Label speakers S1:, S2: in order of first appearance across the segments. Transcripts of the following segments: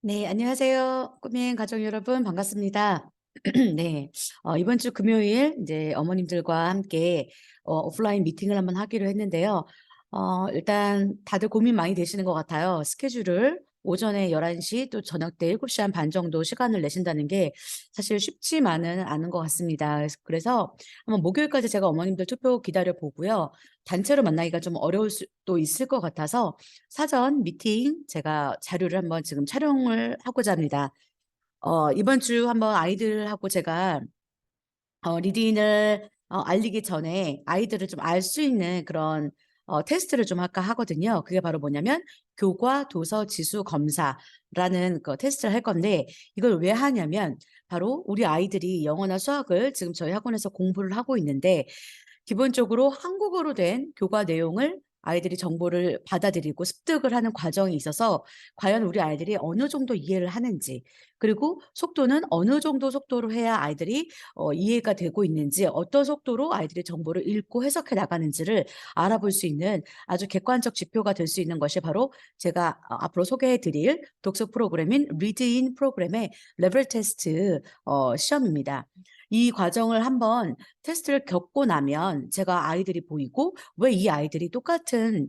S1: 네, 안녕하세요. 꿈인 가족 여러분, 반갑습니다. 네, 이번 주 금요일 이제 어머님들과 함께 오프라인 미팅을 한번 하기로 했는데요. 일단 다들 고민 많이 되시는 것 같아요. 스케줄을 오전에 11시 또 저녁 때 7시 한 반 정도 시간을 내신다는 게 사실 쉽지만은 않은 것 같습니다. 그래서 한번 목요일까지 제가 어머님들 투표 기다려 보고요. 단체로 만나기가 좀 어려울 수도 있을 것 같아서 사전 미팅 제가 자료를 한번 지금 촬영을 하고자 합니다. 이번 주 한번 아이들하고 제가 리딩을 알리기 전에 아이들을 좀 알 수 있는 그런 테스트를 좀 아까 하거든요. 그게 바로 뭐냐면 교과 도서 지수 검사라는 그 테스트를 할 건데 이걸 왜 하냐면 바로 우리 아이들이 영어나 수학을 지금 저희 학원에서 공부를 하고 있는데 기본적으로 한국어로 된 교과 내용을 아이들이 정보를 받아들이고 습득을 하는 과정이 있어서 과연 우리 아이들이 어느 정도 이해를 하는지, 그리고 속도는 어느 정도 속도로 해야 아이들이 이해가 되고 있는지, 어떤 속도로 아이들이 정보를 읽고 해석해 나가는지를 알아볼 수 있는 아주 객관적 지표가 될 수 있는 것이 바로 제가 앞으로 소개해 드릴 독서 프로그램인 리드인 프로그램의 레벨 테스트 시험입니다. 이 과정을 한번 테스트를 겪고 나면 제가 아이들이 보이고 왜 이 아이들이 똑같은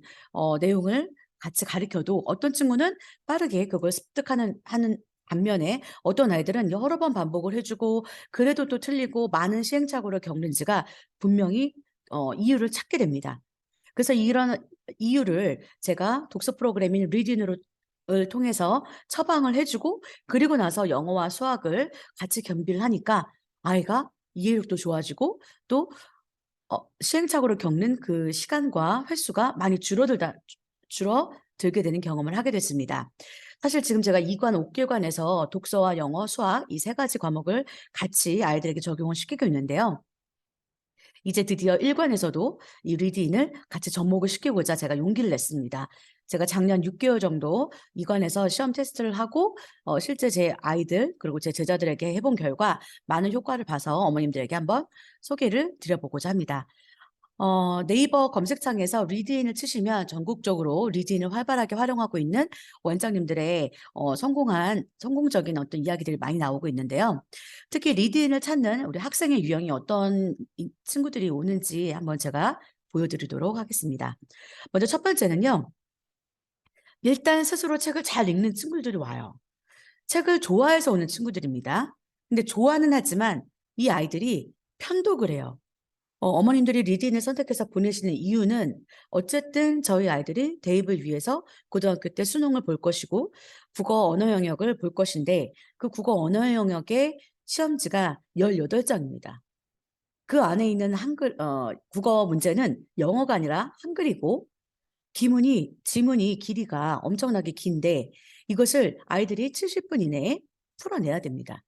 S1: 내용을 같이 가르쳐도 어떤 친구는 빠르게 그걸 습득하는 하는 반면에 어떤 아이들은 여러 번 반복을 해 주고 그래도 또 틀리고 많은 시행착오를 겪는지가 분명히 이유를 찾게 됩니다. 그래서 이런 이유를 제가 독서 프로그램인 리딩으로 을 통해서 처방을 해 주고 그리고 나서 영어와 수학을 같이 겸비를 하니까 아이가 이해력도 좋아지고 또 시행착오를 겪는 그 시간과 횟수가 많이 줄어들게 되는 경험을 하게 됐습니다. 사실 지금 제가 2관 5개관에서 독서와 영어, 수학 이 3가지 과목을 같이 아이들에게 적용을 시키고 있는데요. 이제 드디어 1관에서도 이 리딩을 같이 접목을 시키고자 제가 용기를 냈습니다. 제가 작년 6개월 정도 2관에서 시험 테스트를 하고 실제 제 아이들 그리고 제 제자들에게 해본 결과 많은 효과를 봐서 어머님들에게 한번 소개를 드려보고자 합니다. 네이버 검색창에서 리드인을 치시면 전국적으로 리드인을 활발하게 활용하고 있는 원장님들의 성공적인 어떤 이야기들이 많이 나오고 있는데요. 특히 리드인을 찾는 우리 학생의 유형이 어떤 친구들이 오는지 한번 제가 보여드리도록 하겠습니다. 먼저 첫 번째는요. 일단 스스로 책을 잘 읽는 친구들이 와요. 책을 좋아해서 오는 친구들입니다. 근데 좋아는 하지만 이 아이들이 편독을 해요. 어머님들이 리딩을 선택해서 보내시는 이유는 어쨌든 저희 아이들이 대입을 위해서 고등학교 때 수능을 볼 것이고 국어 언어 영역을 볼 것인데 그 국어 언어 영역의 시험지가 18장입니다. 그 안에 있는 국어 문제는 영어가 아니라 한글이고 지문이 길이가 엄청나게 긴데 이것을 아이들이 70분 이내에 풀어내야 됩니다.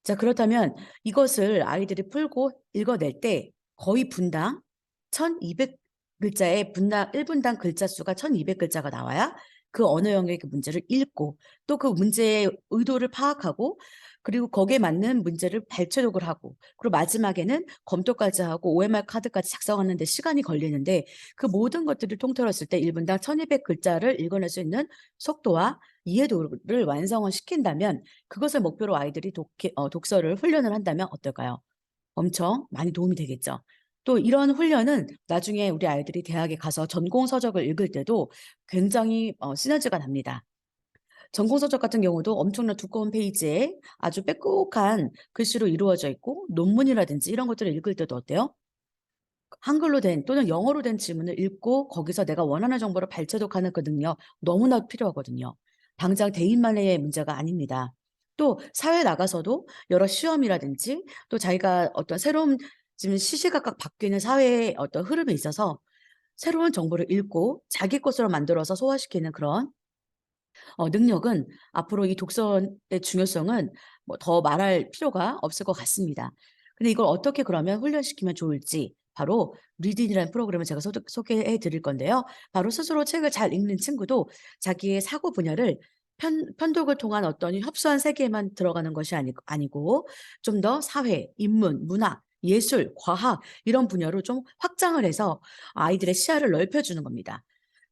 S1: 자, 그렇다면 이것을 아이들이 풀고 읽어낼 때 거의 분당 1200 글자에 분당 1분당 글자 수가 1200 글자가 나와야 그 언어 영역의 문제를 읽고 또 그 문제의 의도를 파악하고 그리고 거기에 맞는 문제를 발췌독을 하고 그리고 마지막에는 검토까지 하고 OMR 카드까지 작성하는 데 시간이 걸리는데 그 모든 것들을 통틀었을 때 1분당 1200 글자를 읽어낼 수 있는 속도와 이해도를 완성을 시킨다면 그것을 목표로 아이들이 독서를 훈련을 한다면 어떨까요? 엄청 많이 도움이 되겠죠. 또 이런 훈련은 나중에 우리 아이들이 대학에 가서 전공 서적을 읽을 때도 굉장히 시너지가 납니다. 전공 서적 같은 경우도 엄청난 두꺼운 페이지에 아주 빽빽한 글씨로 이루어져 있고 논문이라든지 이런 것들을 읽을 때도 어때요? 한글로 된 또는 영어로 된 지문을 읽고 거기서 내가 원하는 정보를 발췌독하는 그 능력 너무나 필요하거든요. 당장 대입만의 문제가 아닙니다. 또 사회에 나가서도 여러 시험이라든지 또 자기가 어떤 새로운 지금 시시각각 바뀌는 사회의 어떤 흐름에 있어서 새로운 정보를 읽고 자기 것으로 만들어서 소화시키는 그런 능력은 앞으로 이 독서의 중요성은 뭐 더 말할 필요가 없을 것 같습니다. 근데 이걸 어떻게 그러면 훈련시키면 좋을지 바로 리딩이라는 프로그램을 제가 소개해 드릴 건데요. 바로 스스로 책을 잘 읽는 친구도 자기의 사고 분야를 편독을 통한 어떤 협소한 세계에만 들어가는 것이 아니고 좀 더 사회, 인문, 문화, 예술, 과학 이런 분야로 좀 확장을 해서 아이들의 시야를 넓혀 주는 겁니다.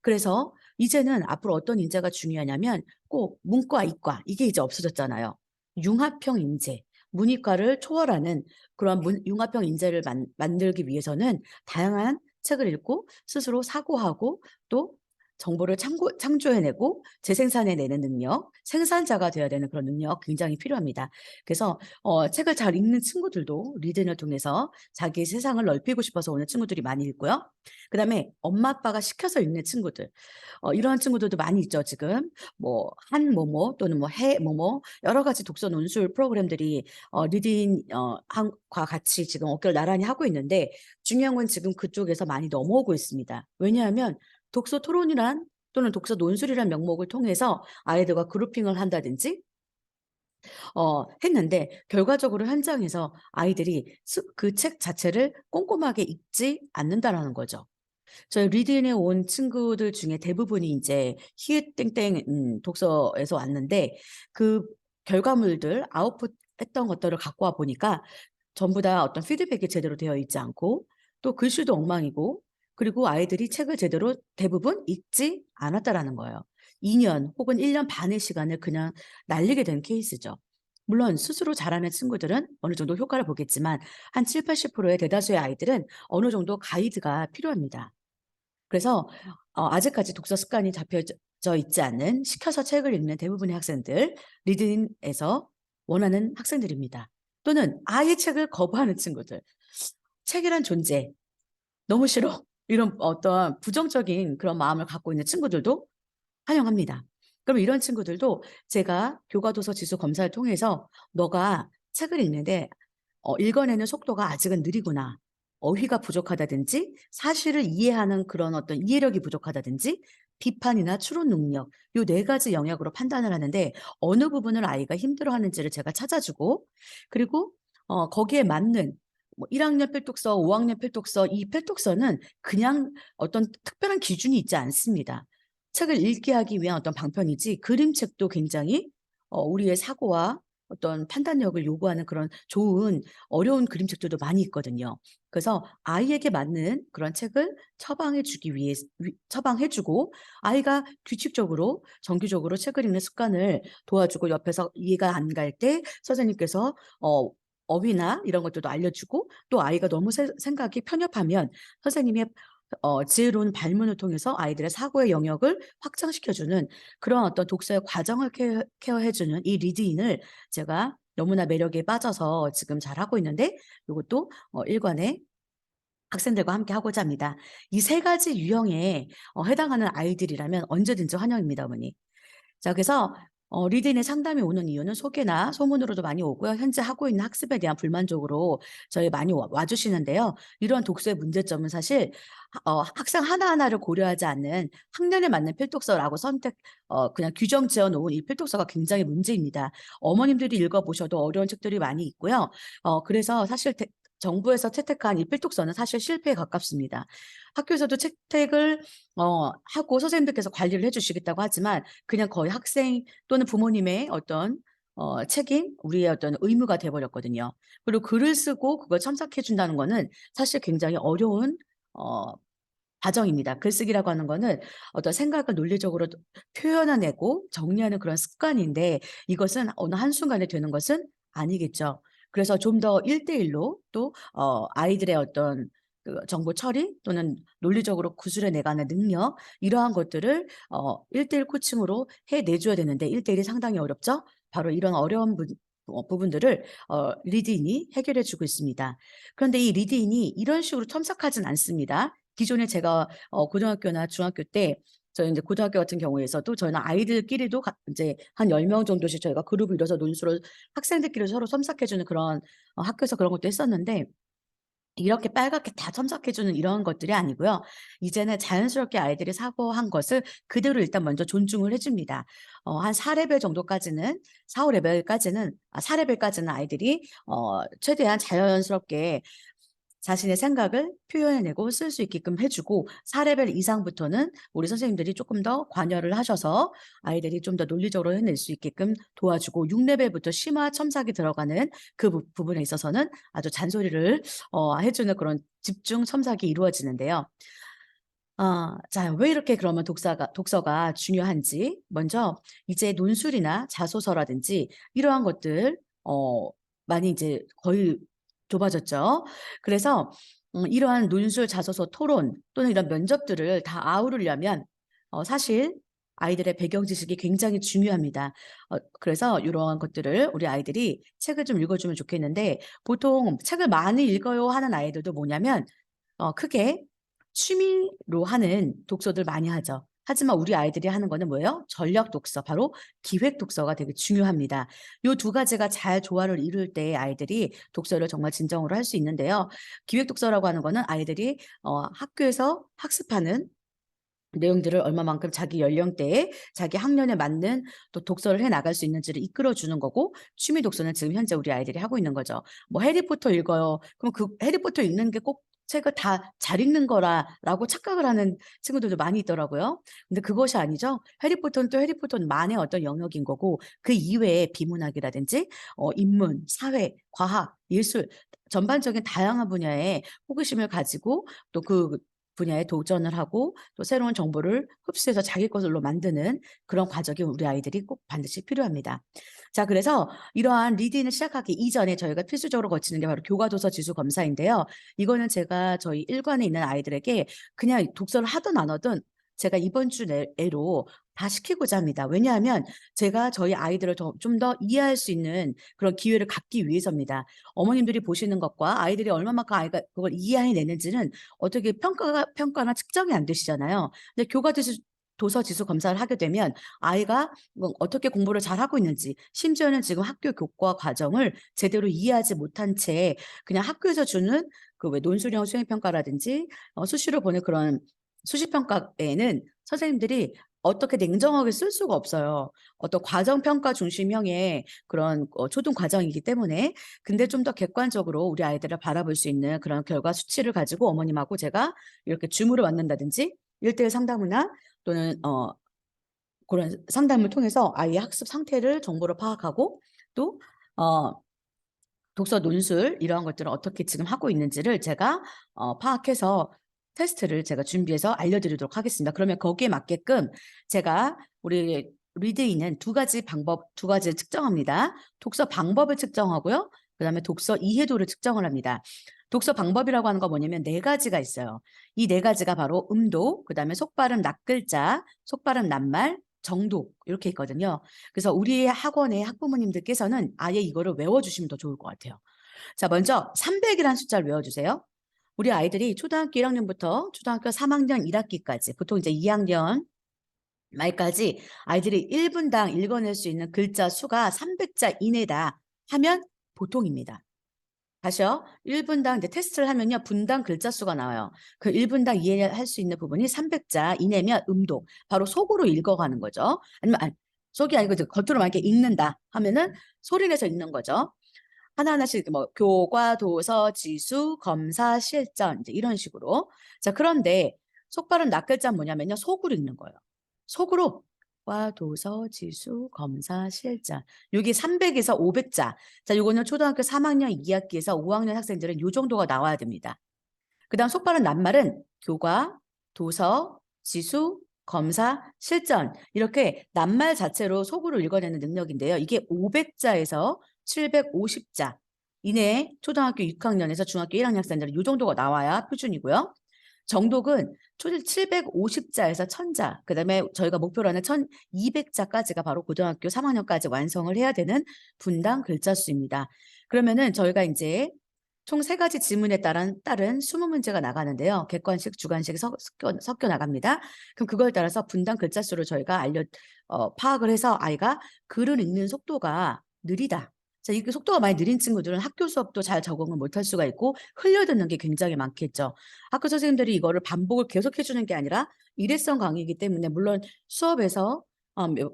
S1: 그래서 이제는 앞으로 어떤 인재가 중요하냐면 꼭 문과, 이과 이게 이제 없어졌잖아요. 융합형 인재, 문이과를 초월하는 그런 융합형 인재를 만들기 위해서는 다양한 책을 읽고 스스로 사고하고 또 정보를 창조해내고 재생산해내는 능력, 생산자가 되어야 되는 그런 능력 굉장히 필요합니다. 그래서 책을 잘 읽는 친구들도 리딩을 통해서 자기 세상을 넓히고 싶어서 오는 친구들이 많이 있고요. 그다음에 엄마 아빠가 시켜서 읽는 친구들, 이러한 친구들도 많이 있죠, 지금. 뭐 한 뭐뭐 또는 뭐 해 뭐뭐 여러 가지 독서 논술 프로그램들이 리딩 과 같이 지금 어깨를 나란히 하고 있는데, 중요한 건 지금 그쪽에서 많이 넘어오고 있습니다. 왜냐하면 독서 토론이란 또는 독서 논술이란 명목을 통해서 아이들과 그룹핑을 한다든지 했는데, 결과적으로 현장에서 아이들이 그 책 자체를 꼼꼼하게 읽지 않는다라는 거죠. 저희 리딩에 온 친구들 중에 대부분이 이제 히읗땡땡 독서에서 왔는데, 그 결과물들 아웃풋했던 것들을 갖고 와 보니까 전부 다 어떤 피드백이 제대로 되어 있지 않고, 또 글씨도 엉망이고, 그리고 아이들이 책을 제대로 대부분 읽지 않았다라는 거예요. 2년 혹은 1년 반의 시간을 그냥 날리게 된 케이스죠. 물론 스스로 잘하는 친구들은 어느 정도 효과를 보겠지만, 한 70~80%의 대다수의 아이들은 어느 정도 가이드가 필요합니다. 그래서 아직까지 독서 습관이 잡혀져 있지 않는, 시켜서 책을 읽는 대부분의 학생들, 리딩에서 원하는 학생들입니다. 또는 아예 책을 거부하는 친구들. 책이란 존재 너무 싫어. 이런 어떤 부정적인 그런 마음을 갖고 있는 친구들도 환영합니다. 그럼 이런 친구들도 제가 교과도서 지수 검사를 통해서 너가 책을 읽는데 읽어내는 속도가 아직은 느리구나, 어휘가 부족하다든지 사실을 이해하는 그런 어떤 이해력이 부족하다든지 비판이나 추론 능력, 요 네 가지 영역으로 판단을 하는데 어느 부분을 아이가 힘들어하는지를 제가 찾아주고, 그리고 거기에 맞는 뭐 1학년 필독서, 5학년 필독서, 이 필독서는 그냥 어떤 특별한 기준이 있지 않습니다. 책을 읽게 하기 위한 어떤 방편이지, 그림책도 굉장히 우리의 사고와 어떤 판단력을 요구하는 그런 좋은 어려운 그림책들도 많이 있거든요. 그래서 아이에게 맞는 그런 책을 처방해 주고, 아이가 규칙적으로 정기적으로 책을 읽는 습관을 도와주고, 옆에서 이해가 안 갈 때 선생님께서 어휘나 이런 것들도 알려주고, 또 아이가 너무 생각이 편협하면 선생님의 지혜로운 발문을 통해서 아이들의 사고의 영역을 확장시켜주는 그런 어떤 독서의 과정을 케어해주는 이 리딩을 제가 너무나 매력에 빠져서 지금 잘하고 있는데, 이것도 일관의 학생들과 함께 하고자 합니다. 이 세 가지 유형에 해당하는 아이들이라면 언제든지 환영입니다, 어머니. 자, 그래서 리딩에 상담이 오는 이유는 소개나 소문으로도 많이 오고요. 현재 하고 있는 학습에 대한 불만족으로 저희 많이 와주시는데요. 이러한 독서의 문제점은 사실 학생 하나하나를 고려하지 않는 학년에 맞는 필독서라고 그냥 규정 지어 놓은 이 필독서가 굉장히 문제입니다. 어머님들이 읽어보셔도 어려운 책들이 많이 있고요. 그래서 사실 정부에서 채택한 이 필독서는 사실 실패에 가깝습니다. 학교에서도 채택을 하고 선생님들께서 관리를 해주시겠다고 하지만, 그냥 거의 학생 또는 부모님의 어떤 책임, 우리의 어떤 의무가 돼버렸거든요. 그리고 글을 쓰고 그걸 첨삭해 준다는 거는 사실 굉장히 어려운 과정입니다. 글쓰기라고 하는 거는 어떤 생각을 논리적으로 표현해내고 정리하는 그런 습관인데, 이것은 어느 한순간에 되는 것은 아니겠죠. 그래서 좀 더 1대1로 또 아이들의 어떤 그 정보 처리 또는 논리적으로 구술해 내가는 능력, 이러한 것들을 1대1 코칭으로 해내줘야 되는데 1대1이 상당히 어렵죠. 바로 이런 어려운 부분들을 리딩이 해결해 주고 있습니다. 그런데 이 리딩이 이런 식으로 첨삭하진 않습니다. 기존에 제가 고등학교나 중학교 때, 저희 이제 고등학교 같은 경우에서도 저희는 아이들끼리도 이제 한 10명 정도씩 저희가 그룹을 이뤄서 논술을 학생들끼리 서로 첨삭해 주는 그런 학교에서 그런 것도 했었는데, 이렇게 빨갛게 다 첨삭해 주는 이런 것들이 아니고요. 이제는 자연스럽게 아이들이 사고한 것을 그대로 일단 먼저 존중을 해 줍니다. 한 4레벨 정도까지는, 4~5레벨까지는 4레벨까지는 아이들이 최대한 자연스럽게 자신의 생각을 표현해내고 쓸 수 있게끔 해 주고, 4레벨 이상부터는 우리 선생님들이 조금 더 관여를 하셔서 아이들이 좀 더 논리적으로 해낼 수 있게끔 도와주고, 6레벨부터 심화 첨삭이 들어가는 그 부분에 있어서는 아주 잔소리를 해 주는 그런 집중 첨삭이 이루어지는데요. 자, 왜 이렇게 그러면 독서가 중요한지. 먼저 이제 논술이나 자소서라든지 이러한 것들, 많이 이제 거의 좁아졌죠. 그래서, 이러한 논술, 자소서, 토론 또는 이런 면접들을 다 아우르려면, 사실 아이들의 배경 지식이 굉장히 중요합니다. 그래서 이러한 것들을 우리 아이들이 책을 좀 읽어주면 좋겠는데, 보통 책을 많이 읽어요 하는 아이들도 뭐냐면, 크게 취미로 하는 독서들 많이 하죠. 하지만 우리 아이들이 하는 거는 뭐예요? 전략 독서, 바로 기획 독서가 되게 중요합니다. 요 두 가지가 잘 조화를 이룰 때 아이들이 독서를 정말 진정으로 할 수 있는데요. 기획 독서라고 하는 거는 아이들이 학교에서 학습하는 내용들을 얼마만큼 자기 연령대에 자기 학년에 맞는 또 독서를 해 나갈 수 있는지를 이끌어 주는 거고, 취미 독서는 지금 현재 우리 아이들이 하고 있는 거죠. 뭐 해리포터 읽어요. 그럼 그 해리포터 읽는 게 꼭 책을 다 잘 읽는 거라고 착각을 하는 친구들도 많이 있더라고요. 근데 그것이 아니죠. 해리포터는 또 해리포터만의 어떤 영역인 거고, 그 이외에 비문학이라든지 인문, 사회, 과학, 예술 전반적인 다양한 분야에 호기심을 가지고 또 그 분야에 도전을 하고 또 새로운 정보를 흡수해서 자기 것으로 만드는 그런 과정이 우리 아이들이 꼭 반드시 필요합니다. 자, 그래서 이러한 리딩을 시작하기 이전에 저희가 필수적으로 거치는 게 바로 교과도서 지수 검사인데요. 이거는 제가 저희 일관에 있는 아이들에게 그냥 독서를 하든 안 하든 제가 이번 주 내로 다 시키고자 합니다. 왜냐하면 제가 저희 아이들을 좀 더 이해할 수 있는 그런 기회를 갖기 위해서입니다. 어머님들이 보시는 것과 아이들이 얼마만큼 아이가 그걸 이해해내는지는 어떻게 평가나 측정이 안 되시잖아요. 근데 도서 지수 검사를 하게 되면 아이가 뭐 어떻게 공부를 잘하고 있는지, 심지어는 지금 학교 교과 과정을 제대로 이해하지 못한 채 그냥 학교에서 주는 그 왜 논술형 수행평가라든지 수시로 보는 그런 수시평가에는 선생님들이 어떻게 냉정하게 쓸 수가 없어요. 어떤 과정평가 중심형의 그런 초등 과정이기 때문에. 근데 좀 더 객관적으로 우리 아이들을 바라볼 수 있는 그런 결과 수치를 가지고 어머님하고 제가 이렇게 줌으로 만난다든지 1:1 상담이나 또는 그런 상담을 통해서 아이의 학습 상태를 정보를 파악하고 또 어 독서 논술 이러한 것들을 어떻게 지금 하고 있는지를 제가 파악해서 테스트를 제가 준비해서 알려드리도록 하겠습니다. 그러면 거기에 맞게끔 제가 우리 리드인은 두 가지를 측정합니다. 독서 방법을 측정하고요. 그다음에 독서 이해도를 측정을 합니다. 독서 방법이라고 하는 거 뭐냐면 네 가지가 있어요. 이 네 가지가 바로 음도, 그다음에 속발음 낱글자, 속발음 낱말, 정독 이렇게 있거든요. 그래서 우리 학원의 학부모님들께서는 아예 이거를 외워주시면 더 좋을 것 같아요. 자, 먼저 300이라는 숫자를 외워주세요. 우리 아이들이 초등학교 1학년부터 초등학교 3학년 1학기까지 보통 이제 2학년 말까지 아이들이 1분당 읽어낼 수 있는 글자 수가 300자 이내다 하면 보통입니다. 다시요. 1분당 이제 테스트를 하면요. 분당 글자 수가 나와요. 그 1분당 이해할 수 있는 부분이 300자 이내면 음독. 바로 속으로 읽어가는 거죠. 아니면 속이 아니고 겉으로 만약에 읽는다 하면은 소리 내서 읽는 거죠. 하나하나씩 뭐 교과, 도서, 지수, 검사, 실전 이제 이런 식으로. 자, 그런데 속발음 낱글자는 뭐냐면요. 속으로 읽는 거예요. 속으로 과, 도서, 지수, 검사, 실전. 여기 300에서 500자. 자, 요거는 초등학교 3학년 2학기에서 5학년 학생들은 요 정도가 나와야 됩니다. 그다음 속발음 낱말은 교과, 도서, 지수, 검사, 실전 이렇게 낱말 자체로 속으로 읽어내는 능력인데요. 이게 500자에서 750자 이내에 초등학교 6학년에서 중학교 1학년 학생들은 이 정도가 나와야 표준이고요. 정독은 750자에서 1000자, 그다음에 저희가 목표로 하는 1200자까지가 바로 고등학교 3학년까지 완성을 해야 되는 분당 글자 수입니다. 그러면은 저희가 이제 총 3가지 지문에 따른 20문제가 나가는데요. 객관식, 주관식이 섞여 나갑니다. 그럼 그거에 따라서 분당 글자 수를 저희가 파악을 해서 아이가 글을 읽는 속도가 느리다. 자, 이게 속도가 많이 느린 친구들은 학교 수업도 잘 적응을 못할 수가 있고 흘려듣는 게 굉장히 많겠죠. 학교 선생님들이 이거를 반복을 계속해 주는 게 아니라 일회성 강의이기 때문에 물론 수업에서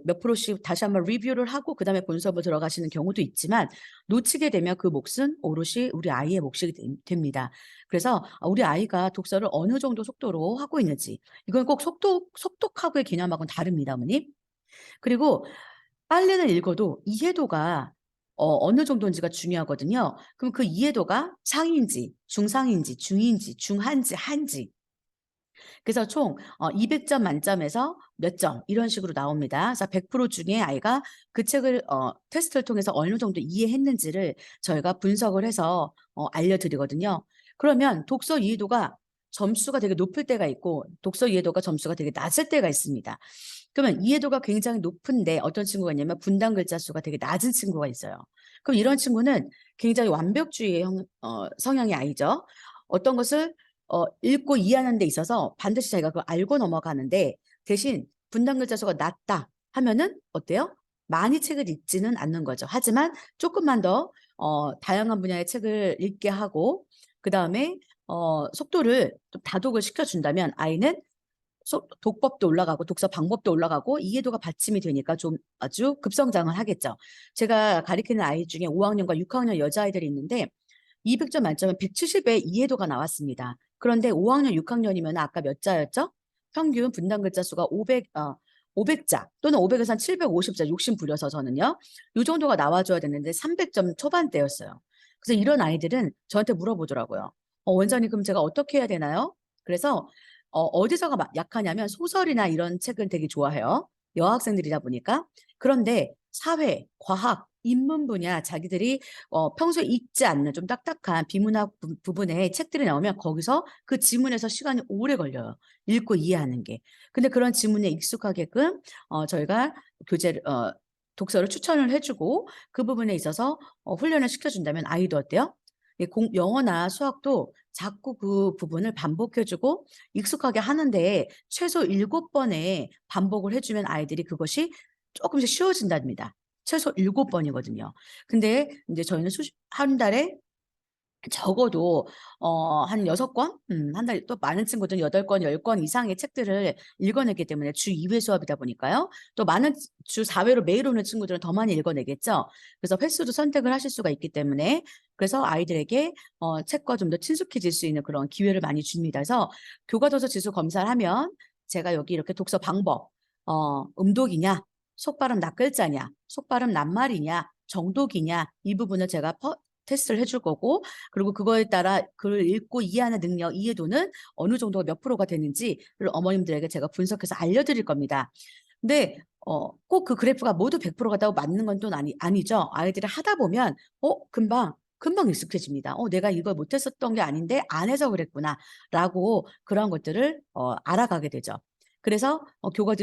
S1: 몇 프로씩 다시 한번 리뷰를 하고 그다음에 본 수업을 들어가시는 경우도 있지만 놓치게 되면 그 몫은 오롯이 우리 아이의 몫이 됩니다. 그래서 우리 아이가 독서를 어느 정도 속도로 하고 있는지 이건 꼭 속독하고의 개념하고는 다릅니다, 어머님. 그리고 빨리는 읽어도 이해도가 어느 정도인지가 중요하거든요. 그럼 그 이해도가 상인지, 중상인지, 중인지, 중한지, 한지 그래서 총 200점 만점에서 몇 점 이런 식으로 나옵니다. 그래서 100% 중에 아이가 그 책을 테스트를 통해서 어느 정도 이해했는지를 저희가 분석을 해서 알려드리거든요. 그러면 독서 이해도가 점수가 되게 높을 때가 있고 독서 이해도가 점수가 되게 낮을 때가 있습니다. 그러면 이해도가 굉장히 높은데 어떤 친구가 있냐면 분단 글자 수가 되게 낮은 친구가 있어요. 그럼 이런 친구는 굉장히 완벽주의 성향의 아이죠. 어떤 것을 읽고 이해하는 데 있어서 반드시 자기가 그걸 알고 넘어가는데 대신 분단 글자 수가 낮다 하면은 어때요? 많이 책을 읽지는 않는 거죠. 하지만 조금만 더 다양한 분야의 책을 읽게 하고 그다음에 속도를 좀 다독을 시켜준다면 아이는 독법도 올라가고 독서 방법도 올라가고 이해도가 받침이 되니까 좀 아주 급성장을 하겠죠. 제가 가리키는 아이 중에 5학년과 6학년 여자아이들이 있는데 200점 만점에 170의 이해도가 나왔습니다. 그런데 5학년, 6학년이면 아까 몇 자였죠? 평균 분단 글자 수가 500자 또는 500에서 한 750자 욕심 부려서 저는요. 이 정도가 나와줘야 되는데 300점 초반대였어요. 그래서 이런 아이들은 저한테 물어보더라고요. 원장님 그럼 제가 어떻게 해야 되나요? 그래서 어디서가 약하냐면 소설이나 이런 책은 되게 좋아해요. 여학생들이다 보니까. 그런데 사회, 과학, 인문 분야 자기들이 평소에 읽지 않는 좀 딱딱한 비문학 부분에 책들이 나오면 거기서 그 지문에서 시간이 오래 걸려요. 읽고 이해하는 게. 근데 그런 지문에 익숙하게끔 저희가 교재를 독서를 추천을 해주고 그 부분에 있어서 훈련을 시켜준다면 아이도 어때요? 영어나 수학도 자꾸 그 부분을 반복해주고 익숙하게 하는데 최소 7번의 반복을 해주면 아이들이 그것이 조금씩 쉬워진답니다. 최소 7번이거든요. 근데 이제 저희는 한 달에 적어도 한 6권? 한 달에 또 많은 친구들은 8권, 10권 이상의 책들을 읽어내기 때문에 주 2회 수업이다 보니까요. 또 많은 주 4회로 매일 오는 친구들은 더 많이 읽어내겠죠. 그래서 횟수도 선택을 하실 수가 있기 때문에 그래서 아이들에게 책과 좀 더 친숙해질 수 있는 그런 기회를 많이 줍니다. 그래서 교과도서 지수 검사를 하면 제가 여기 이렇게 독서 방법, 음독이냐, 속발음 낱글자냐, 속발음 낱말이냐, 정독이냐 이 부분을 제가 테스트를 해줄 거고 그리고 그거에 따라 글을 읽고 이해하는 능력, 이해도는 어느 정도가 몇 프로가 되는지를 어머님들에게 제가 분석해서 알려드릴 겁니다. 근데 꼭 그 그래프가 모두 100%가 다 맞는 건 또 아니죠. 아이들이 하다 보면 금방 익숙해집니다. 내가 이걸 못했었던 게 아닌데 안 해서 그랬구나라고 그런 것들을 알아가게 되죠. 그래서 교과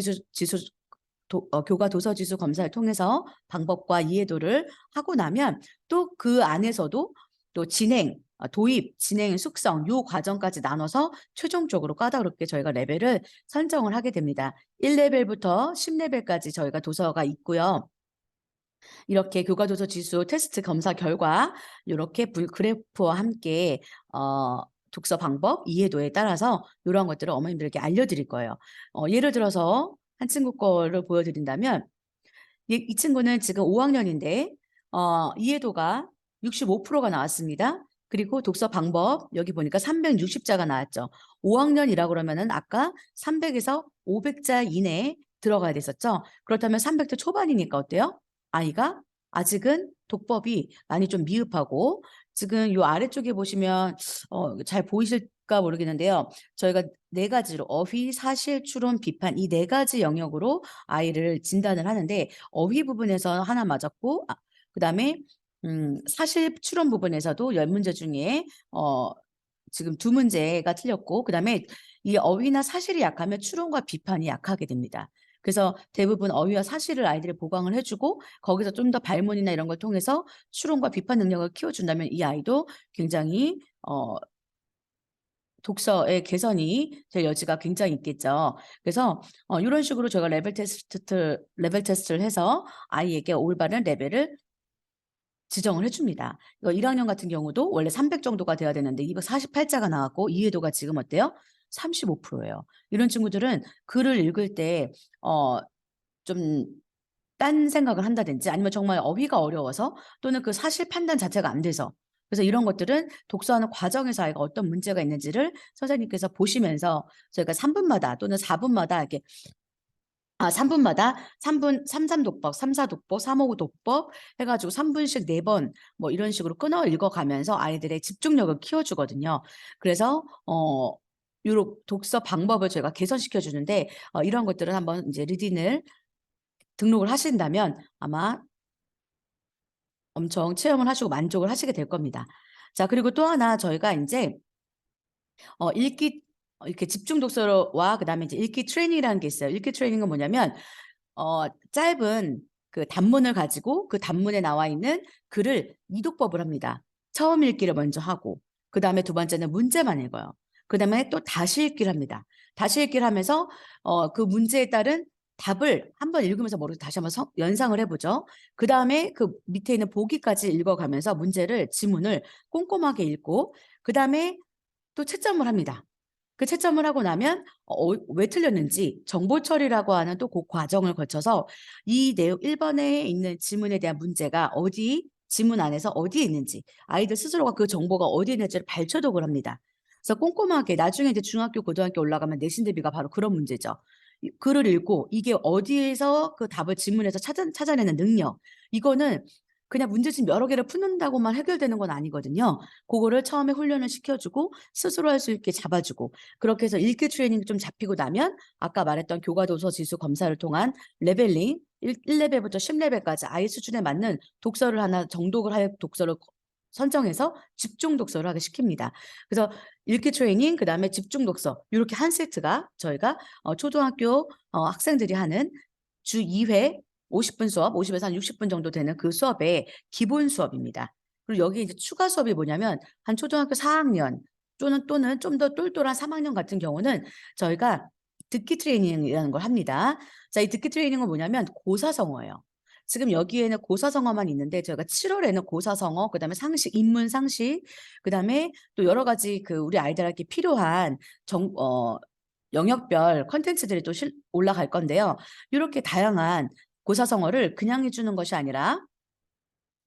S1: 도서 지수 검사를 통해서 방법과 이해도를 하고 나면 또 그 안에서도 또 도입, 진행, 숙성 요 과정까지 나눠서 최종적으로 까다롭게 저희가 레벨을 선정을 하게 됩니다. 1레벨부터 10레벨까지 저희가 도서가 있고요. 이렇게 교과도서 지수 테스트 검사 결과 이렇게 그래프와 함께 독서 방법, 이해도에 따라서 이런 것들을 어머님들에게 알려드릴 거예요. 예를 들어서 한 친구 거를 보여드린다면 이 친구는 지금 5학년인데 이해도가 65%가 나왔습니다. 그리고 독서 방법 여기 보니까 360자가 나왔죠. 5학년이라 그러면은 아까 300에서 500자 이내에 들어가야 됐었죠. 그렇다면 300대 초반이니까 어때요? 아이가 아직은 독법이 많이 좀 미흡하고 지금 요 아래쪽에 보시면 잘 보이실까 모르겠는데요. 저희가 4가지로 어휘, 사실, 추론, 비판 이 4가지 영역으로 아이를 진단을 하는데 어휘 부분에서 하나 맞았고 그다음에 사실 추론 부분에서도 10문제 중에 지금 2문제가 틀렸고 그다음에 이 어휘나 사실이 약하면 추론과 비판이 약하게 됩니다. 그래서 대부분 어휘와 사실을 아이들이 보강을 해주고 거기서 좀 더 발문이나 이런 걸 통해서 추론과 비판 능력을 키워준다면 이 아이도 굉장히 독서의 개선이 될 여지가 굉장히 있겠죠. 그래서 이런 식으로 제가 레벨 테스트를 해서 아이에게 올바른 레벨을 지정을 해줍니다. 1학년 같은 경우도 원래 300 정도가 돼야 되는데 248자가 나왔고 이해도가 지금 어때요? 35%예요. 이런 친구들은 글을 읽을 때 좀 딴 생각을 한다든지 아니면 정말 어휘가 어려워서 또는 그 사실 판단 자체가 안 돼서 그래서 이런 것들은 독서하는 과정에서 아이가 어떤 문제가 있는지를 선생님께서 보시면서 저희가 3분마다 또는 4분마다 이렇게 3분마다 3독법, 3-4독법, 3-5독법 해가지고 3분씩 4번 뭐 이런 식으로 끊어 읽어가면서 아이들의 집중력을 키워주거든요. 그래서 요런 독서 방법을 저희가 개선시켜 주는데 이런 것들은 한번 이제 리딘을 등록을 하신다면 아마 엄청 체험을 하시고 만족을 하시게 될 겁니다. 자, 그리고 또 하나 저희가 인제 읽기 이렇게 집중 독서와 그다음에 이제 읽기 트레이닝이라는 게 있어요. 읽기 트레이닝은 뭐냐면 짧은 그 단문을 가지고 그 단문에 나와 있는 글을 이독법을 합니다. 처음 읽기를 먼저 하고 그다음에 두 번째는 문제만 읽어요. 그다음에 또 다시 읽기를 합니다. 다시 읽기를 하면서 그 문제에 따른 답을 한번 읽으면서 머리에서 다시 한번 연상을 해 보죠. 그다음에 그 밑에 있는 보기까지 읽어 가면서 문제를 지문을 꼼꼼하게 읽고 그다음에 또 채점을 합니다. 그 채점을 하고 나면 왜 틀렸는지 정보 처리라고 하는 또 그 과정을 거쳐서 이 내용 1 번에 있는 지문에 대한 문제가 어디 지문 안에서 어디에 있는지 아이들 스스로가 그 정보가 어디에 있는지를 발췌독을 합니다. 그래서 꼼꼼하게 나중에 이제 중학교, 고등학교 올라가면 내신 대비가 바로 그런 문제죠. 이 글을 읽고 이게 어디에서 그 답을 지문에서 찾아내는 능력 이거는 그냥 문제집 여러 개를 푸는다고만 해결되는 건 아니거든요. 고거를 처음에 훈련을 시켜 주고 스스로 할 수 있게 잡아 주고 그렇게 해서 읽기 트레이닝이 좀 잡히고 나면 아까 말했던 교과 도서 지수 검사를 통한 레벨링 1 레벨부터 10 레벨까지 아이 수준에 맞는 독서를 하나 정독을 할 독서를 선정해서 집중 독서를 하게 시킵니다. 그래서 읽기 트레이닝 그다음에 집중 독서 요렇게 한 세트가 저희가 초등학교 학생들이 하는 주 2회 50분 수업 50 에서 한 60분 정도 되는 그 수업의 기본 수업입니다. 그리고 여기에 이제 추가 수업이 뭐냐면 한 초등학교 4 학년 또는 좀 더 똘똘한 3 학년 같은 경우는 저희가 듣기 트레이닝이라는 걸 합니다. 자, 이 듣기 트레이닝은 뭐냐면 고사성어예요. 지금 여기에는 고사성어만 있는데 저희가 7 월에는 고사성어 그다음에 상식, 인문 상식 그다음에 또 여러 가지 그 우리 아이들에게 필요한 영역별 콘텐츠들이 또 올라갈 건데요. 요렇게 다양한 고사성어를 그냥 해 주는 것이 아니라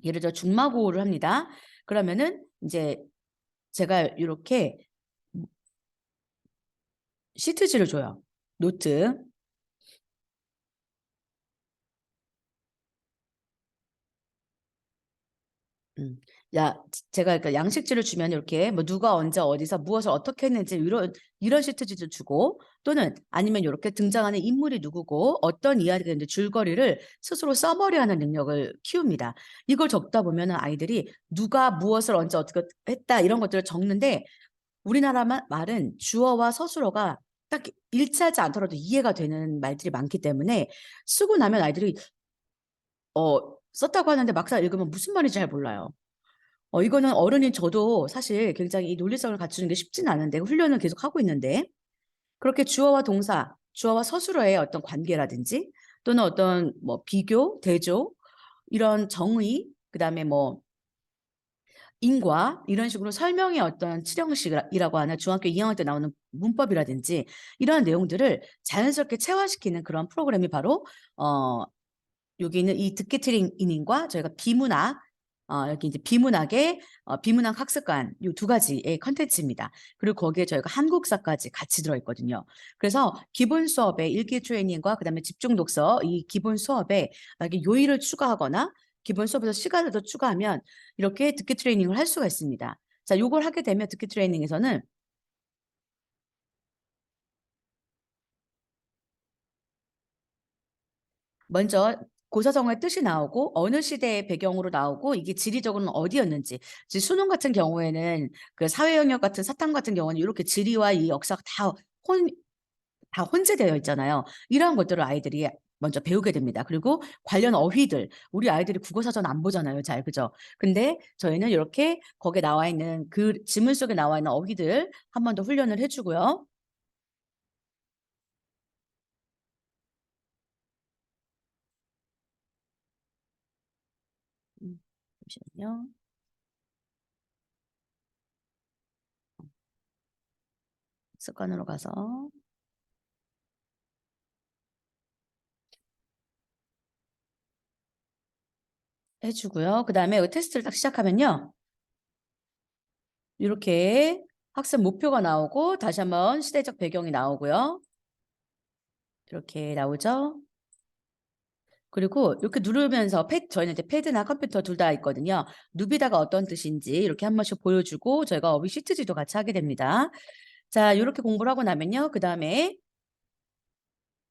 S1: 예를 들어 중마고를 합니다. 그러면은 인제 제가 요렇게 시트지를 줘요. 노트. 음. 제가 그러니까 양식지를 주면 이렇게 뭐 누가 언제 어디서 무엇을 어떻게 했는지 이런 시트지도 주고 또는 아니면 요렇게 등장하는 인물이 누구고 어떤 이야기가 있는지 줄거리를 스스로 써머리하는 능력을 키웁니다. 이걸 적다 보면은 아이들이 누가 무엇을 언제 어떻게 했다 이런 것들을 적는데 우리나라 말은 주어와 서술어가 딱 일치하지 않더라도 이해가 되는 말들이 많기 때문에 쓰고 나면 아이들이 썼다고 하는데 막상 읽으면 무슨 말인지 잘 몰라요. 이거는 어른인 저도 사실 굉장히 이 논리성을 갖추는 게 쉽지는 않은데 훈련을 계속하고 있는데 그렇게 주어와 동사, 주어와 서술어의 어떤 관계라든지 또는 어떤 뭐 비교, 대조 이런 정의 그다음에 뭐 인과 이런 식으로 설명의 어떤 칠형식이라고 하는 중학교 2 학년 때 나오는 문법이라든지 이러한 내용들을 자연스럽게 체화시키는 그런 프로그램이 바로 어 여기 있는 이 듣기 트레이닝과 저희가 비문학 여기 이제 비문학의 비문학 학습관 요 두 가지의 콘텐츠입니다. 그리고 거기에 저희가 한국사까지 같이 들어 있거든요. 그래서 기본 수업에 읽기 트레이닝과 그다음에 집중 독서 이 기본 수업에 만약에 요일을 추가하거나 기본 수업에서 시간을 더 추가하면 이렇게 듣기 트레이닝을 할 수가 있습니다. 자, 요걸 하게 되면 듣기 트레이닝에서는 먼저 고사성어의 뜻이 나오고 어느 시대의 배경으로 나오고 이게 지리적으로는 어디였는지 즉 수능 같은 경우에는 그 사회 영역 같은 사탐 같은 경우는 요렇게 지리와 이 역사가 혼 다 혼재되어 있잖아요. 이러한 것들을 아이들이 먼저 배우게 됩니다. 그리고 관련 어휘들 우리 아이들이 국어사전 안 보잖아요 잘. 그죠? 근데 저희는 요렇게 거기에 나와 있는 그 지문 속에 나와 있는 어휘들 한 번 더 훈련을 해 주고요. 잠시만요. 습관으로 가서 해 주고요. 그다음에 그 테스트를 딱 시작하면요. 요렇게 학습 목표가 나오고 다시 한번 시대적 배경이 나오고요. 이렇게 나오죠. 그리고 이렇게 누르면서 저희는 이제 패드나 컴퓨터 둘 다 있거든요. 누비다가 어떤 뜻인지 이렇게 한 번씩 보여주고 저희가 어휘 시트지도 같이 하게 됩니다. 자, 이렇게 공부를 하고 나면요. 그 다음에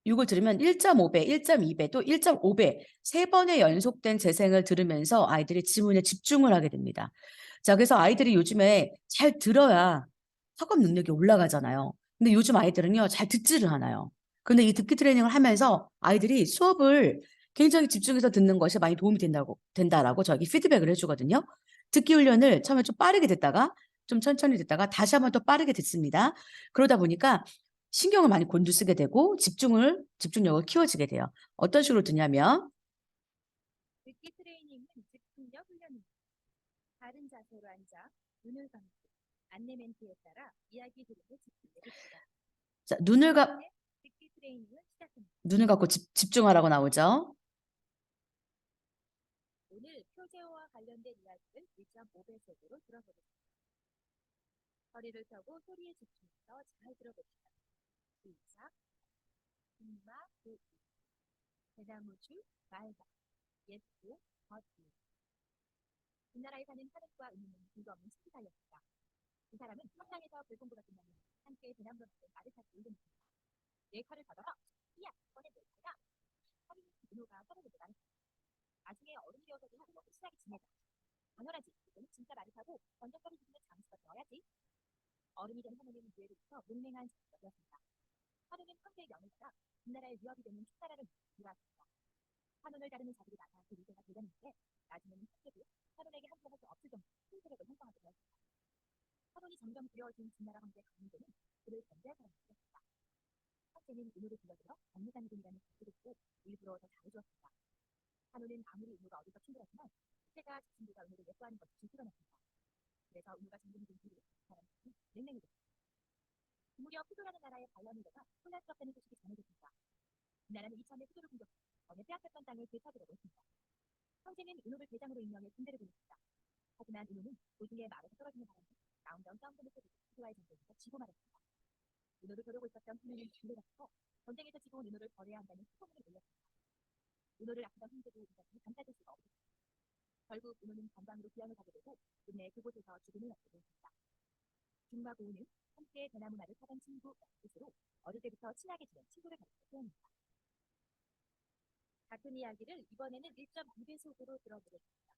S1: 이걸 들으면 1.5배, 1.2배, 또 1.5배 세 번의 연속된 재생을 들으면서 아이들이 지문에 집중을 하게 됩니다. 자, 그래서 아이들이 요즘에 잘 들어야 학업 능력이 올라가잖아요. 근데 요즘 아이들은요, 잘 듣지를 않아요. 근데 이 듣기 트레이닝을 하면서 아이들이 수업을 굉장히 집중해서 듣는 것이 많이 도움이 된다라고 저에게 피드백을 해주거든요. 듣기 훈련을 처음에 좀 빠르게 듣다가 좀 천천히 듣다가 다시 한번 또 빠르게 듣습니다. 그러다 보니까 신경을 많이 곤두쓰게 되고 집중력을 키워지게 돼요. 어떤 식으로 듣냐면
S2: 듣기 트레이닝은 집중력 훈련입니다. 바른 자세로 앉아 눈을 감고 안내 멘트에 따라 이야기 들으며 집중해 봅시다.
S1: 자,
S2: 듣기 트레이닝을 시작합니다.
S1: 눈을 감고 집중하라고 나오죠.
S2: 오늘 표제어와 관련된 이야기를 1.5배속으로 들어보겠습니다. 허리를 펴고 소리에 집중해서 잘 들어봅시다. 시작. 엄마, 그, 대나무주, 말가, 예쁘, 겉이. 우리나라에 사는 하늘과 은우는 근거 없는 친구 사이였습니다. 두 사람은 성당에서 불공부가 끝나면 함께 대나무로 만든 말을 타고 울릅니다. 내 칼을 받아라. 이야, 이번엔 내 칼이다. 하루는 은우가 서로에게 말했습니다. 나중에 어른이 되어서도 하고 친하게 지내자. 당연하지. 이제는 진짜 말을 타고 번쩍거리기는 잠시껏 넣어야지. 어른이 된 하루는 뒤에로부터 맹맹한 자식가 되었습니다. 하루는 황제의 명을 따라 우리나라의 위협이 되는 축나라를 밀어왔습니다. 한원을 다루는 자들이 많아 그 위세가 대단했는데 나중에는 황제도 한원에게 한편에서 없을 정도로 큰 세력을 형성하게 되었습니다. 한원이 점점 두려워진 진나라 황제 강민도는 그를 견제할 사람이 되었습니다. 황제는 은우를 불러들여 법무장군이라는 직책을 주고 일부러 더 잘해주었습니다. 한우는 아무리 은우가 어디서 친구라지만 황제가 자신보다 은우를 예뻐하는 것이 불편했습니다. 그래서 은우가 장군이 된 뒤로 사람들이 맹맹해졌습니다. 그 무렵 후조라는 나라의 반란이다가 혼란스럽다는 소식이 전해졌습니다. 이 나라는 이참에 후조를 공격해 전에 빼앗겼던 땅을 되찾으려고 했습니다. 황제는 은우를 대장으로 임명해 군대를 보냈습니다. 하지만 은우는 도중에 말에서 떨어지는 바람에 나온다운 싸움도 못하고 후조와의 전쟁에서 지고 말았습니다. 은우를 겨루고 있었던 훈우는 불러다서 전쟁에서 지고 온 은우를 벌해야 한다는 소문을 올렸습니다. 은우를 아끼던 황제도 이것을 감싸줄 수가 없었습니다. 결국 은우는 건방으로 귀양을 가게 되고 끝내 그곳에서 죽음을 맞게 되었습니다. 중과 고우는 함께 대나무 나를 타던 친구라는 뜻으로 어릴 때부터 친하게 지낸 친구를 가리켜 표현합니다. 같은 이야기를 이번에는 1.2배속으로 들어보겠습니다.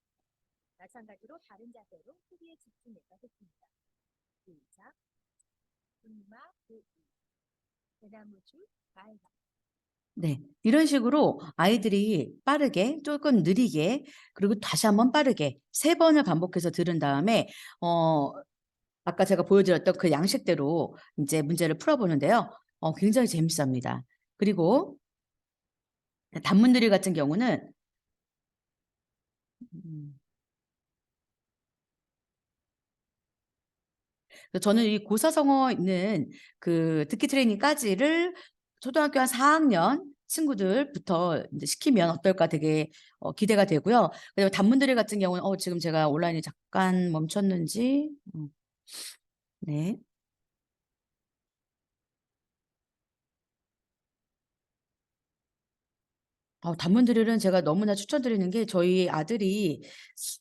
S2: 마찬가지로 다른 자세로 소리에 집중해서 듣습니다. 시작. 음마, 그, 대나무주, 말가.
S1: 네, 이런 식으로 아이들이 빠르게 조금 느리게 그리고 다시 한번 빠르게 세 번을 반복해서 들은 다음에 아까 제가 보여드렸던 그 양식대로 이제 문제를 풀어보는데요. 굉장히 재밌습니다. 그리고 단문들이 같은 경우는 저는 이 고사성어 있는 그 듣기 트레이닝까지를 초등학교 한 4학년 친구들부터 이제 시키면 어떨까 되게 기대가 되고요. 그리고 단문들이 같은 경우는 지금 제가 온라인이 잠깐 멈췄는지 네. 단문드릴은 제가 너무나 추천드리는 게 저희 아들이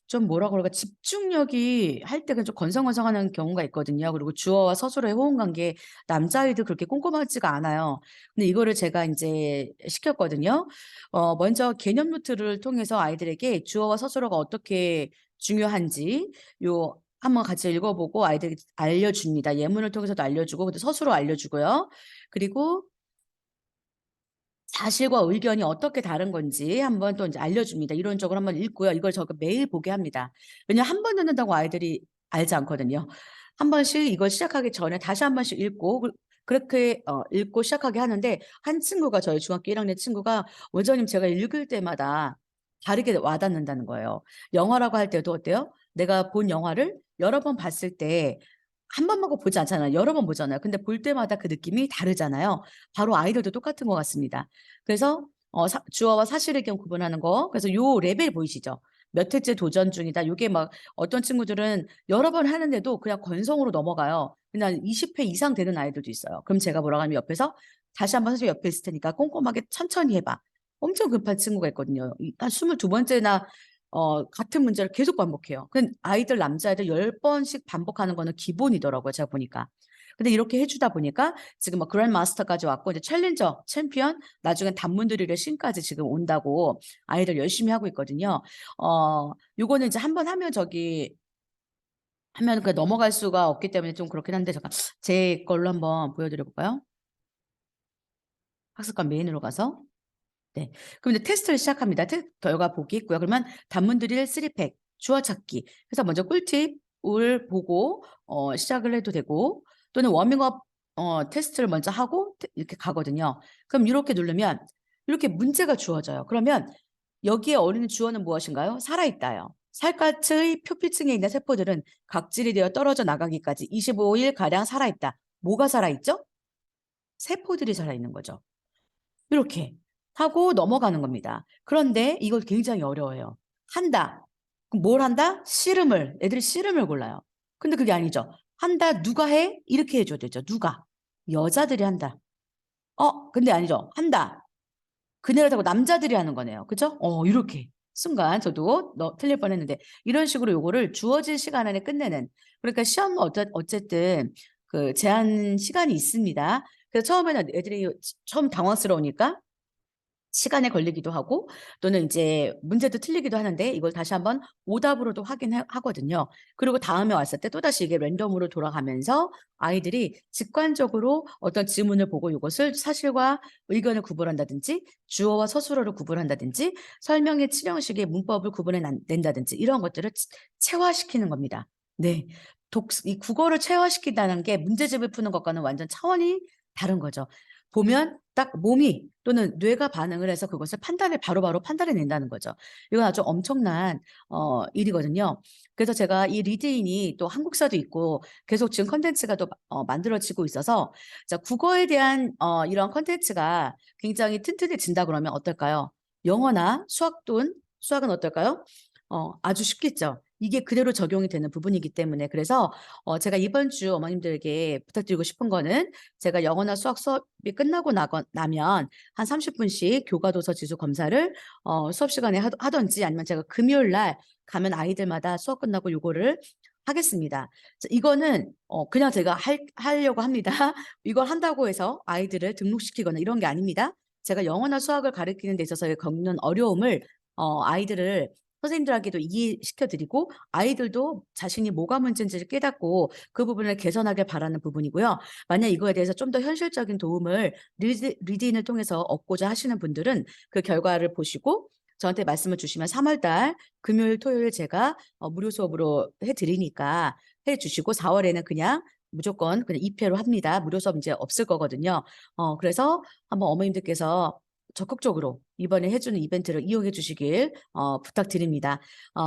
S1: 좀 뭐라 그럴까 집중력이 할 때가 좀 건성건성하는 경우가 있거든요. 그리고 주어와 서술어의 호응 관계 남자아이도 그렇게 꼼꼼하지가 않아요. 근데 이거를 제가 이제 시켰거든요. 먼저 개념 노트를 통해서 아이들에게 주어와 서술어가 어떻게 중요한지 요 한번 같이 읽어보고 아이들이 알려줍니다. 예문을 통해서도 알려주고 근데 서술어 알려주고요. 그리고 사실과 의견이 어떻게 다른 건지 한번 또 이제 알려줍니다. 이론적으로 한번 읽고요. 이걸 저가 매일 보게 합니다. 왜냐하면 한 번 듣는다고 아이들이 알지 않거든요. 한 번씩 이걸 시작하기 전에 다시 한 번씩 읽고 그렇게 읽고 시작하게 하는데 한 친구가 저희 중학교 1학년 친구가 원장님 제가 읽을 때마다 다르게 와닿는다는 거예요. 영화라고 할 때도 어때요? 내가 본 영화를 여러 번 봤을 때 한 번만 보지 않잖아요. 여러 번 보잖아요. 근데 볼 때마다 그 느낌이 다르잖아요. 바로 아이들도 똑같은 것 같습니다. 그래서 주어와 사실의 경우 구분하는 거. 그래서 요 레벨 보이시죠? 몇 회째 도전 중이다. 요게 막 어떤 친구들은 여러 번 하는데도 그냥 건성으로 넘어가요. 그냥 20회 이상 되는 아이들도 있어요. 그럼 제가 뭐라고 하면 옆에서 다시 한번 선생님 옆에 있을 테니까 꼼꼼하게 천천히 해봐. 엄청 급한 친구가 있거든요. 한 22번째나 같은 문제를 계속 반복해요. 그 아이들 남자애들 10번씩 반복하는 거는 기본이더라고요. 제가 보니까. 근데 이렇게 해주다 보니까 지금 뭐 그랜드 마스터까지 왔고 이제 챌린저, 챔피언, 나중엔 단문드릴의 신까지 지금 온다고 아이들 열심히 하고 있거든요. 요거는 이제 한번 하면 하면 그 넘어갈 수가 없기 때문에 좀 그렇긴 한데 잠깐 제 걸로 한번 보여드려 볼까요? 학습관 메인으로 가서. 네. 그럼 이제 테스트를 시작합니다. 결과 보기 있고요. 그러면 단문드릴 3팩, 주어 찾기. 그래서 먼저 꿀팁을 보고 시작을 해도 되고 또는 워밍업 테스트를 먼저 하고 이렇게 가거든요. 그럼 이렇게 누르면 이렇게 문제가 주어져요. 그러면 여기에 어울리는 주어는 무엇인가요? 살아있다요. 살갗의 표피층에 있는 세포들은 각질이 되어 떨어져 나가기까지 25일가량 살아있다. 뭐가 살아있죠? 세포들이 살아있는 거죠. 이렇게 하고 넘어가는 겁니다. 그런데 이거 굉장히 어려워요. 한다. 그럼 뭘 한다? 씨름을. 애들이 씨름을 골라요. 근데 그게 아니죠. 한다. 누가 해? 이렇게 해줘야 되죠. 누가? 여자들이 한다. 근데 아니죠. 한다. 그네를 타고 남자들이 하는 거네요. 그죠? 이렇게. 순간 저도 틀릴 뻔했는데 이런 식으로 요거를 주어진 시간 안에 끝내는. 그러니까 시험 어쨌든 그 제한 시간이 있습니다. 그래서 처음에는 애들이 처음 당황스러우니까 시간에 걸리기도 하고 또는 이제 문제도 틀리기도 하는데 이걸 다시 한번 오답으로도 확인하거든요. 그리고 다음에 왔을 때 또다시 이게 랜덤으로 돌아가면서 아이들이 직관적으로 어떤 지문을 보고 이것을 사실과 의견을 구분한다든지 주어와 서술어를 구분한다든지 설명의 치령식의 문법을 구분해낸다든지 이런 것들을 체화시키는 겁니다. 네. 이 국어를 체화시킨다는 게 문제집을 푸는 것과는 완전 차원이 다른 거죠. 보면 딱 몸이 또는 뇌가 반응을 해서 그것을 바로바로 판단해 낸다는 거죠. 이건 아주 엄청난 일이거든요. 그래서 제가 이 리드인이 또 한국사도 있고 계속 지금 컨텐츠가 또 만들어지고 있어서 자, 국어에 대한 이런 컨텐츠가 굉장히 튼튼해진다 그러면 어떨까요? 영어나 수학은 어떨까요? 아주 쉽겠죠. 이게 그대로 적용이 되는 부분이기 때문에 그래서 제가 이번 주 어머님들에게 부탁드리고 싶은 거는 제가 영어나 수학 수업이 끝나고 나면 한 30분씩 교과도서 지수 검사를 수업 시간에 하던지 아니면 제가 금요일 날 가면 아이들마다 수업 끝나고 요거를 하겠습니다. 자, 이거는 그냥 제가 하려고 합니다. 이걸 한다고 해서 아이들을 등록시키거나 이런 게 아닙니다. 제가 영어나 수학을 가르치는 데 있어서 겪는 어려움을 아이들을 선생님들에게도 이해시켜 드리고 아이들도 자신이 뭐가 문제인지를 깨닫고 그 부분을 개선하길 바라는 부분이고요. 만약 이거에 대해서 좀 더 현실적인 도움을 리딩을 통해서 얻고자 하시는 분들은 그 결과를 보시고 저한테 말씀을 주시면 3월 달 금요일, 토요일 제가 무료 수업으로 해드리니까 해주시고 4월에는 그냥 무조건 그냥 2회로 합니다. 무료 수업 이제 없을 거거든요. 그래서 한번 어머님들께서 적극적으로 이번에 해주는 이벤트를 이용해 주시길 부탁드립니다.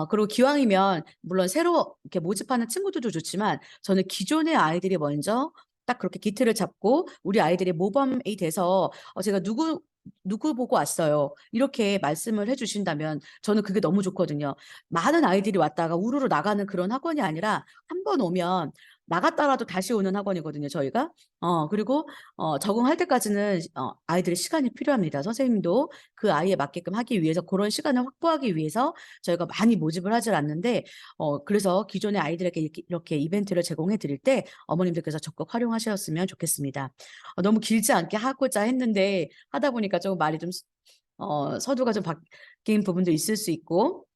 S1: 그리고 기왕이면 물론 새로 이렇게 모집하는 친구들도 좋지만 저는 기존의 아이들이 먼저 딱 그렇게 기틀을 잡고 우리 아이들이 모범이 돼서 제가 누구 보고 왔어요. 이렇게 말씀을 해주신다면 저는 그게 너무 좋거든요. 많은 아이들이 왔다가 우르르 나가는 그런 학원이 아니라 한 번 오면 나갔다라도 다시 오는 학원이거든요, 저희가. 그리고 적응할 때까지는 아이들의 시간이 필요합니다. 선생님도 그 아이에 맞게끔 하기 위해서 그런 시간을 확보하기 위해서 저희가 많이 모집을 하질 않는데 그래서 기존의 아이들에게 이렇게 이벤트를 제공해 드릴 때 어머님들께서 적극 활용하셨으면 좋겠습니다. 너무 길지 않게 하고자 했는데 하다 보니까 좀 말이 좀 서두가 좀 바뀐 부분도 있을 수 있고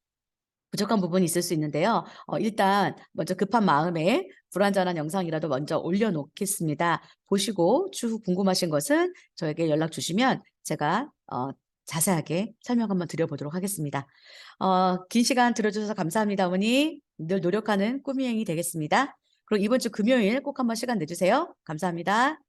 S1: 부족한 부분이 있을 수 있는데요. 일단 먼저 급한 마음에 불완전한 영상이라도 먼저 올려놓겠습니다. 보시고 추후 궁금하신 것은 저에게 연락 주시면 제가 자세하게 설명 한번 드려보도록 하겠습니다. 긴 시간 들어주셔서 감사합니다, 어머니. 늘 노력하는 꾸미행이 되겠습니다. 그럼 이번 주 금요일 꼭 한번 시간 내주세요. 감사합니다.